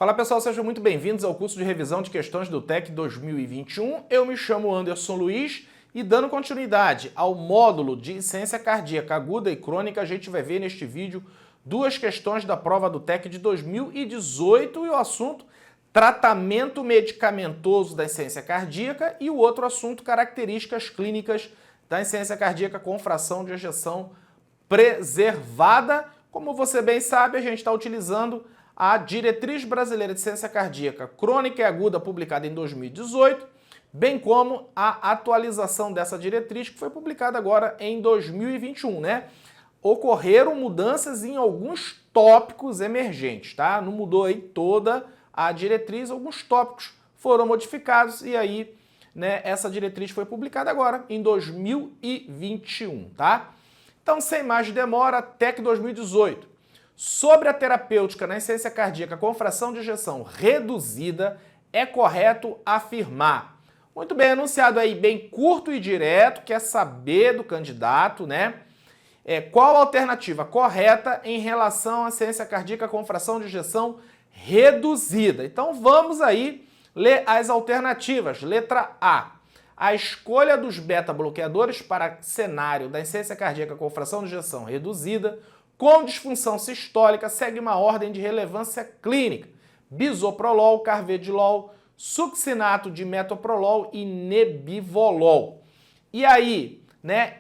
Fala pessoal, sejam muito bem-vindos ao curso de revisão de questões do TEC 2021. Eu me chamo Anderson Luiz e dando continuidade ao módulo de insuficiência cardíaca aguda e crônica, a gente vai ver neste vídeo duas questões da prova do TEC de 2018 e o assunto tratamento medicamentoso da insuficiência cardíaca e o outro assunto características clínicas da insuficiência cardíaca com fração de ejeção preservada. Como você bem sabe, a gente está utilizando a Diretriz Brasileira de Insuficiência Cardíaca Crônica e Aguda, publicada em 2018, bem como a atualização dessa diretriz, que foi publicada agora em 2021, né? Ocorreram mudanças em alguns tópicos emergentes, tá? Não mudou aí toda a diretriz, alguns tópicos foram modificados e aí, né, essa diretriz foi publicada agora em 2021, tá? Então, sem mais demora, TEC 2018. Sobre a terapêutica na insuficiência cardíaca com fração de ejeção reduzida, é correto afirmar. Muito bem, enunciado aí bem curto e direto, quer saber do candidato, né? Qual a alternativa correta em relação à insuficiência cardíaca com fração de ejeção reduzida? Então vamos aí ler as alternativas. Letra A. A escolha dos beta-bloqueadores para cenário da insuficiência cardíaca com fração de ejeção reduzida com disfunção sistólica segue uma ordem de relevância clínica: bisoprolol, carvedilol, succinato de metoprolol e nebivolol. E aí, né,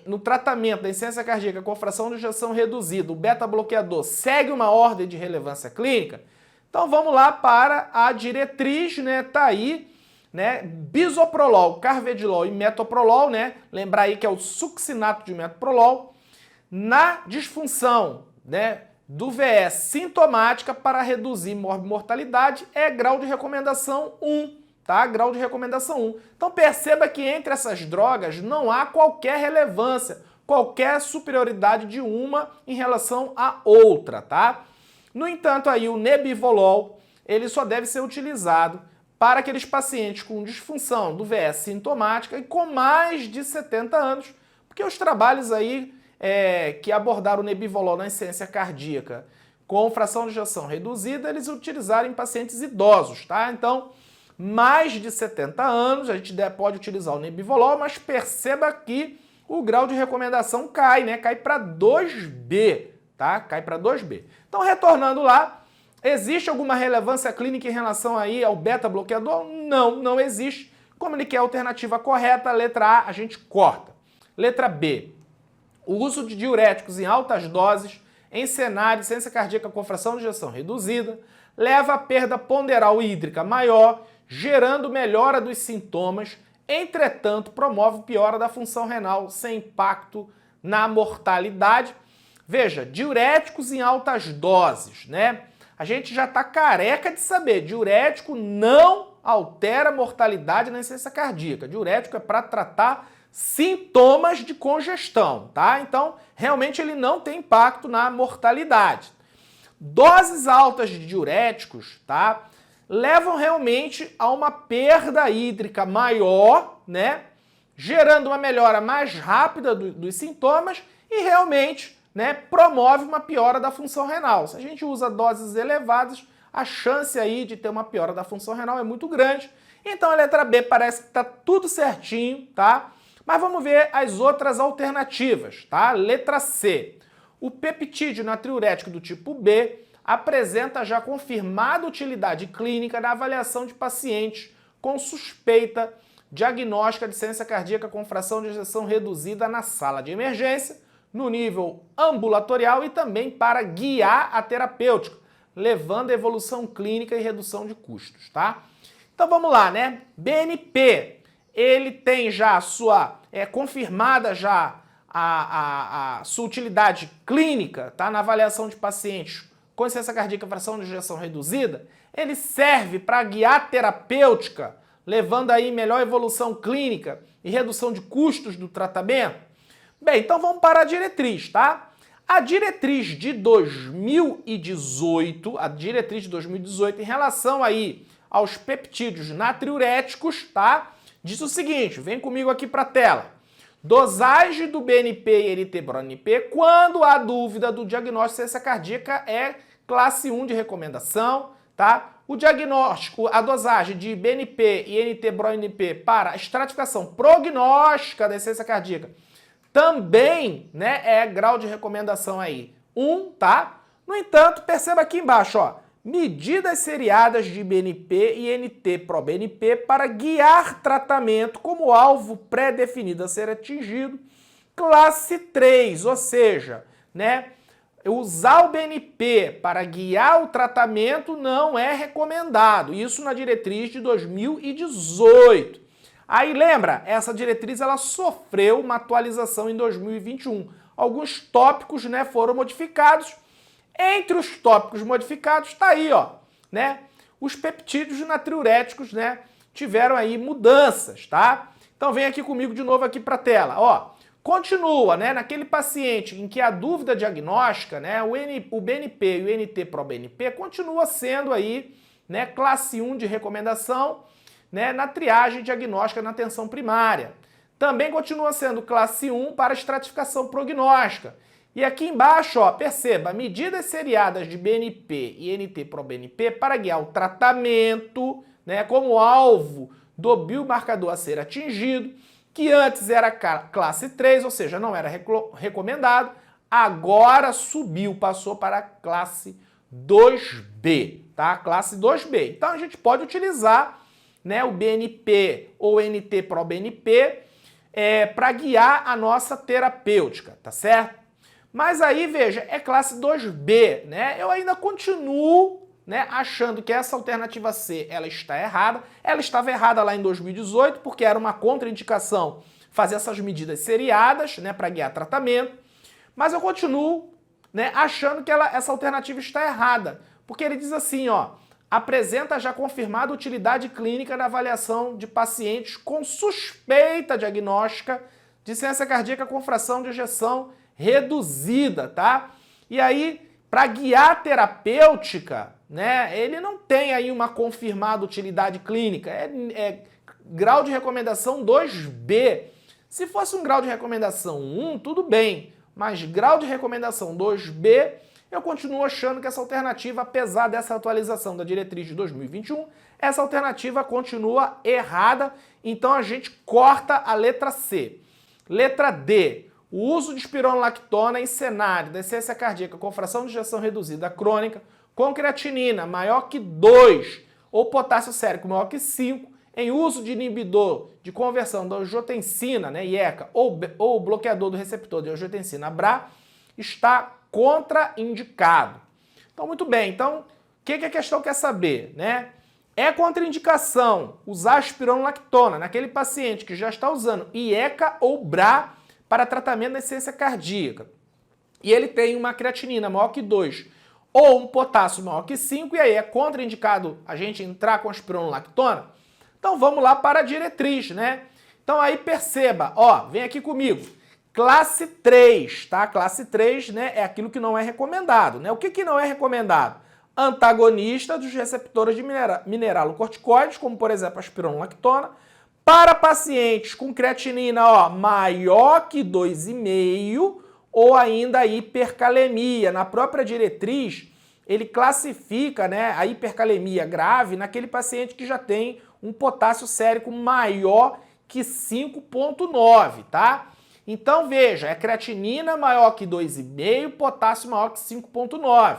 no tratamento da insuficiência cardíaca com fração de ejeção reduzida, o beta-bloqueador segue uma ordem de relevância clínica? Então vamos lá para a diretriz, né, tá aí, né, bisoprolol, carvedilol e metoprolol, né, lembrar aí que é o succinato de metoprolol, na disfunção, né, do VE sintomática para reduzir mortalidade é grau de recomendação 1, tá? Grau de recomendação 1. Então perceba que entre essas drogas não há qualquer relevância, qualquer superioridade de uma em relação à outra, tá? No entanto, aí o nebivolol, ele só deve ser utilizado para aqueles pacientes com disfunção do VE sintomática e com mais de 70 anos, porque os trabalhos aí que abordaram o nebivolol na insuficiência cardíaca com fração de ejeção reduzida, eles utilizaram em pacientes idosos, tá? Então, mais de 70 anos, a gente pode utilizar o nebivolol, mas perceba que o grau de recomendação cai, né? Cai para 2B, tá? Cai para 2B. Então, retornando lá, existe alguma relevância clínica em relação aí ao beta-bloqueador? Não, não existe. Como ele quer a alternativa correta, a letra A, a gente corta. Letra B. O uso de diuréticos em altas doses em cenário de insuficiência cardíaca com fração de ejeção reduzida leva a perda ponderal hídrica maior, gerando melhora dos sintomas, entretanto promove piora da função renal sem impacto na mortalidade. Veja, diuréticos em altas doses, né? A gente já está careca de saber, diurético não altera a mortalidade na insuficiência cardíaca. Diurético é para tratar sintomas de congestão, tá? Então, realmente ele não tem impacto na mortalidade. Doses altas de diuréticos, tá? Levam realmente a uma perda hídrica maior, né? Gerando uma melhora mais rápida dos sintomas e realmente, né, promove uma piora da função renal. Se a gente usa doses elevadas, a chance aí de ter uma piora da função renal é muito grande. Então a letra B parece que tá tudo certinho, tá? Mas vamos ver as outras alternativas, tá? Letra C. O peptídeo natriurético do tipo B apresenta já confirmada utilidade clínica na avaliação de pacientes com suspeita diagnóstica de insuficiência cardíaca com fração de ejeção reduzida na sala de emergência, no nível ambulatorial e também para guiar a terapêutica, levando a evolução clínica e redução de custos, tá? Então vamos lá, né? BNP. Ele tem já a sua, confirmada já a sua utilidade clínica, tá? Na avaliação de pacientes com insuficiência cardíaca fração de ejeção reduzida, ele serve para guiar a terapêutica, levando aí melhor evolução clínica e redução de custos do tratamento. Bem, então vamos para a diretriz, tá? A diretriz de 2018, em relação aí aos peptídeos natriuréticos, tá? Diz o seguinte, vem comigo aqui para a tela. Dosagem do BNP e eritebrol-NP quando há dúvida do diagnóstico de insuficiência cardíaca é classe 1 de recomendação, tá? O diagnóstico, a dosagem de BNP e NT-proBNP para a estratificação prognóstica da insuficiência cardíaca também, né, é grau de recomendação aí 1, tá? No entanto, perceba aqui embaixo, ó, medidas seriadas de BNP e NT-proBNP para guiar tratamento como alvo pré-definido a ser atingido, classe 3, ou seja, né, usar o BNP para guiar o tratamento não é recomendado, isso na diretriz de 2018. Aí lembra, essa diretriz ela sofreu uma atualização em 2021. Alguns tópicos, né, foram modificados. Entre os tópicos modificados está aí, ó, né, os peptídeos natriuréticos, né, tiveram aí mudanças, tá? Então vem aqui comigo de novo aqui para a tela, ó. Continua, né, naquele paciente em que a dúvida diagnóstica, né, o BNP e o NT-proBNP continua sendo aí, né, classe 1 de recomendação, né, na triagem diagnóstica na atenção primária. Também continua sendo classe 1 para estratificação prognóstica. E aqui embaixo, ó, perceba, medidas seriadas de BNP e NT-proBNP para guiar o tratamento, né, como alvo do biomarcador a ser atingido, que antes era classe 3, ou seja, não era recomendado, agora subiu, passou para a classe 2B, tá? Classe 2B. Então a gente pode utilizar, né, o BNP ou NT-proBNP para guiar a nossa terapêutica, tá certo? Mas aí, veja, é classe 2B, né? Eu ainda continuo, né, achando que essa alternativa C ela está errada. Ela estava errada lá em 2018, porque era uma contraindicação fazer essas medidas seriadas, né, para guiar tratamento. Mas eu continuo, né, achando que essa alternativa está errada, porque ele diz assim, ó, apresenta já confirmada utilidade clínica na avaliação de pacientes com suspeita diagnóstica de insuficiência cardíaca com fração de ejeção reduzida, tá? E aí, para guiar a terapêutica, né, ele não tem aí uma confirmada utilidade clínica, é grau de recomendação 2B. Se fosse um grau de recomendação 1, tudo bem, mas grau de recomendação 2B, eu continuo achando que essa alternativa, apesar dessa atualização da diretriz de 2021, essa alternativa continua errada, então a gente corta a letra C. Letra D, o uso de espironolactona em cenário da insuficiência cardíaca com fração de ejeção reduzida crônica, com creatinina maior que 2 ou potássio sérico maior que 5, em uso de inibidor de conversão da angiotensina, né, IECA, ou bloqueador do receptor de angiotensina BRA, está contraindicado. Então, muito bem. Então, o que a questão quer saber, né? É contraindicação usar espironolactona naquele paciente que já está usando IECA ou BRA para tratamento da insuficiência cardíaca e ele tem uma creatinina maior que 2 ou um potássio maior que 5 e aí é contraindicado a gente entrar com a espironolactona? Então vamos lá para a diretriz, né? Então aí perceba, ó, vem aqui comigo, classe 3, tá? Classe 3, né, é aquilo que não é recomendado, né? O que não é recomendado? Antagonista dos receptores de mineralocorticoides, como por exemplo a espironolactona, para pacientes com creatinina, ó, maior que 2,5 ou ainda hipercalemia. Na própria diretriz, ele classifica, né, a hipercalemia grave naquele paciente que já tem um potássio sérico maior que 5,9, tá? Então veja, é creatinina maior que 2,5, potássio maior que 5,9.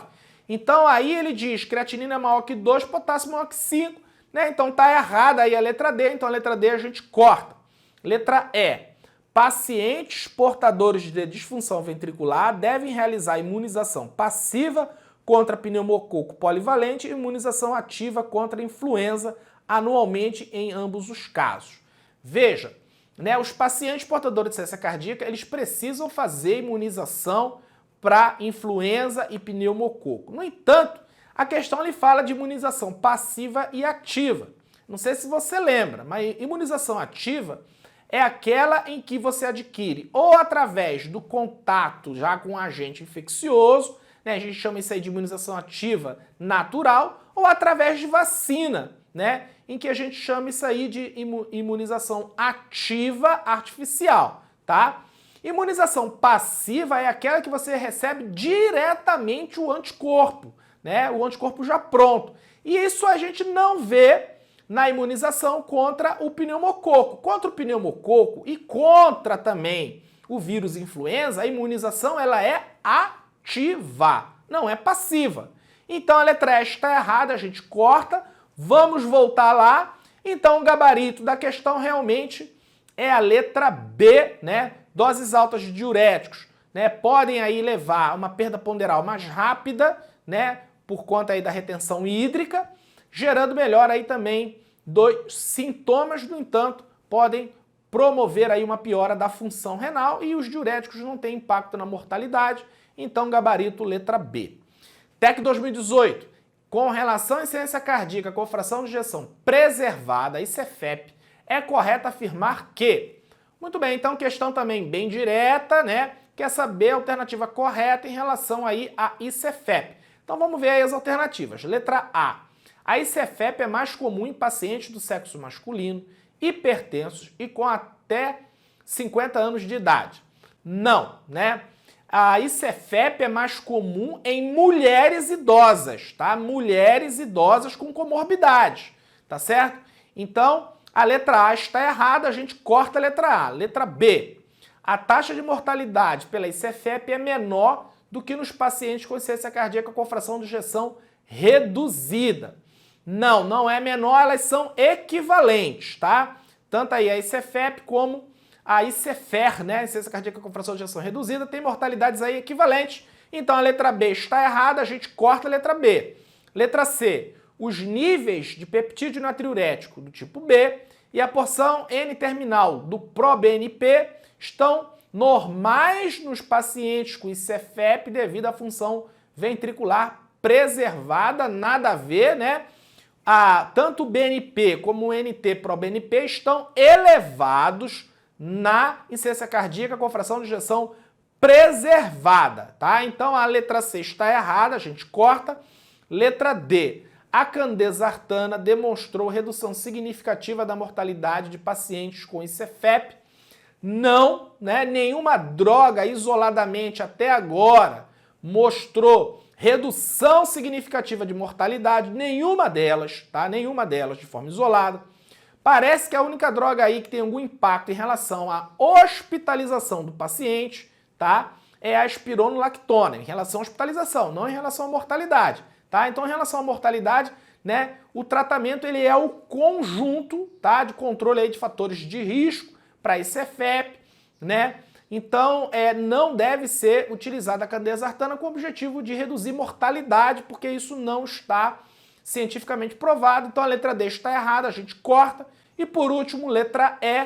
Então aí ele diz creatinina maior que 2, potássio maior que 5, né? Então tá errada aí a letra D, então a letra D a gente corta. Letra E. Pacientes portadores de disfunção ventricular devem realizar imunização passiva contra pneumococo polivalente e imunização ativa contra a influenza anualmente em ambos os casos. Veja, né, os pacientes portadores de insuficiência cardíaca, eles precisam fazer imunização para influenza e pneumococo. No entanto, a questão ele fala de imunização passiva e ativa. Não sei se você lembra, mas imunização ativa é aquela em que você adquire ou através do contato já com um agente infeccioso, né, a gente chama isso aí de imunização ativa natural, ou através de vacina, né, em que a gente chama isso aí de imunização ativa artificial, tá? Imunização passiva é aquela que você recebe diretamente o anticorpo, né, o anticorpo já pronto. E isso a gente não vê na imunização contra o pneumococo. Contra o pneumococo e contra também o vírus influenza, a imunização ela é ativa, não é passiva. Então a letra E está errada, a gente corta, vamos voltar lá. Então o gabarito da questão realmente é a letra B, né? Doses altas de diuréticos, né? Podem aí levar a uma perda ponderal mais rápida, né? Por conta aí da retenção hídrica, gerando melhor aí também dos sintomas, no entanto, podem promover aí uma piora da função renal e os diuréticos não têm impacto na mortalidade, então gabarito letra B. TEC 2018, com relação à insuficiência cardíaca com fração de ejeção preservada, ICEFEP, é correto afirmar que... Muito bem, então questão também bem direta, né? Quer saber a alternativa correta em relação aí a ICEFEP. Então vamos ver aí as alternativas. Letra A. A ICEFEP é mais comum em pacientes do sexo masculino, hipertensos e com até 50 anos de idade. Não, né? A ICEFEP é mais comum em mulheres idosas, tá? Mulheres idosas com comorbidades, tá certo? Então, a letra A está errada, a gente corta a letra A. Letra B. A taxa de mortalidade pela ICEFEP é menor do que nos pacientes com insuficiência cardíaca com fração de ejeção reduzida. Não, não é menor, elas são equivalentes, tá? Tanto aí a ICEFEP como a ICEFER, né? Insuficiência cardíaca com fração de ejeção reduzida, tem mortalidades aí equivalentes. Então a letra B está errada, a gente corta a letra B. Letra C. Os níveis de peptídeo natriurético do tipo B e a porção N-terminal do ProBNP estão normais nos pacientes com ICEFEP devido à função ventricular preservada, nada a ver, né? Tanto o BNP como o NT-proBNP estão elevados na insuficiência cardíaca com fração de ejeção preservada, tá? Então a letra C está errada, a gente corta. Letra D. A candesartana demonstrou redução significativa da mortalidade de pacientes com ICEFEP. Não, né? Nenhuma droga isoladamente até agora mostrou redução significativa de mortalidade, nenhuma delas, tá? Nenhuma delas de forma isolada. Parece que a única droga aí que tem algum impacto em relação à hospitalização do paciente, tá? É a espironolactona, em relação à hospitalização, não em relação à mortalidade, tá? Então, em relação à mortalidade, né, o tratamento ele é o conjunto, tá, de controle aí de fatores de risco para ICEFEP, né? Então, não deve ser utilizada a candesartana com o objetivo de reduzir mortalidade, porque isso não está cientificamente provado. Então, a letra D está errada, a gente corta. E, por último, letra E.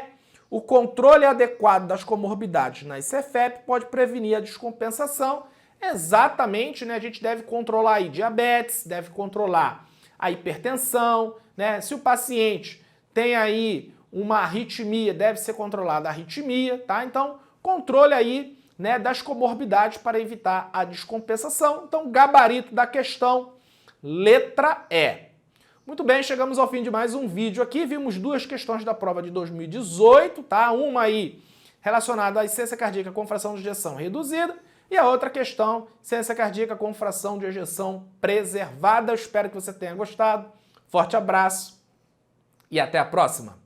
O controle adequado das comorbidades na ICEFEP pode prevenir a descompensação. Exatamente, né? A gente deve controlar aí diabetes, deve controlar a hipertensão, né? Se o paciente tem aí uma arritmia, deve ser controlada a arritmia, tá? Então, controle aí, né, das comorbidades para evitar a descompensação. Então, gabarito da questão, letra E. Muito bem, chegamos ao fim de mais um vídeo aqui. Vimos duas questões da prova de 2018, tá? Uma aí relacionada à insuficiência cardíaca com fração de ejeção reduzida e a outra questão, insuficiência cardíaca com fração de ejeção preservada. Eu espero que você tenha gostado. Forte abraço e até a próxima!